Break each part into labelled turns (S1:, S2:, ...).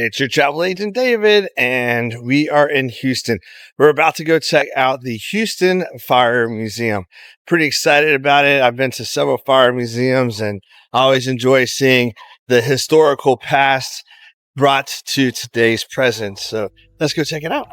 S1: It's your travel agent, David, and we are in Houston. We're about to go check out the Houston Fire Museum. Pretty excited about it. I've been to several fire museums, and I always enjoy seeing the historical past brought to today's present. So let's go check it out.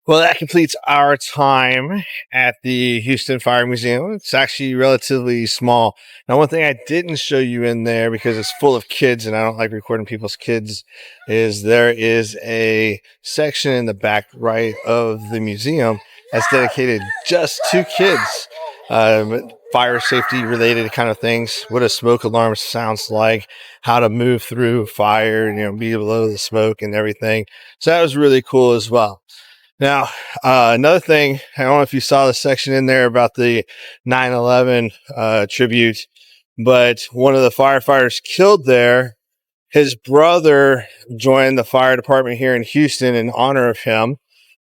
S1: Well, that completes our time at the Houston Fire Museum. It's actually relatively small. Now, one thing I didn't show you in there because it's full of kids and I don't like recording people's kids is there is a section in the back right of the museum that's dedicated just to kids. Fire safety related kind of things, what a smoke alarm sounds like, how to move through fire, be below the smoke and everything. So that was really cool as well. Now, another thing, I don't know if you saw the section in there about the 9/11 tribute, but one of the firefighters killed there, his brother joined the fire department here in Houston in honor of him.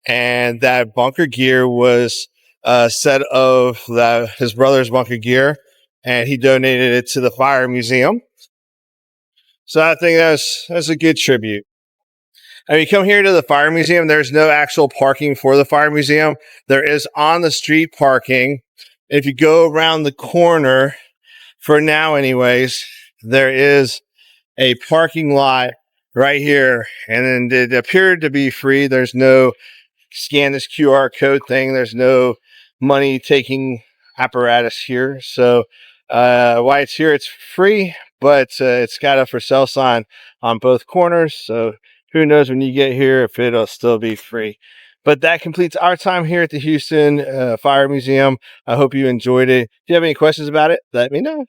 S1: And that bunker gear was a set of his brother's bunker gear, and he donated it to the fire museum. So I think that's a good tribute. I mean, come here to the fire museum. There's no actual parking for the fire museum. There is on the street parking. If you go around the corner, for now anyways, there is a parking lot right here. And then it appeared to be free. There's no scan this QR code thing. There's no money taking apparatus here. So why it's here, it's free, but it's got a for sale sign on both corners. So who knows when you get here if it'll still be free. But that completes our time here at the Houston Fire Museum. I hope you enjoyed it. If you have any questions about it, let me know.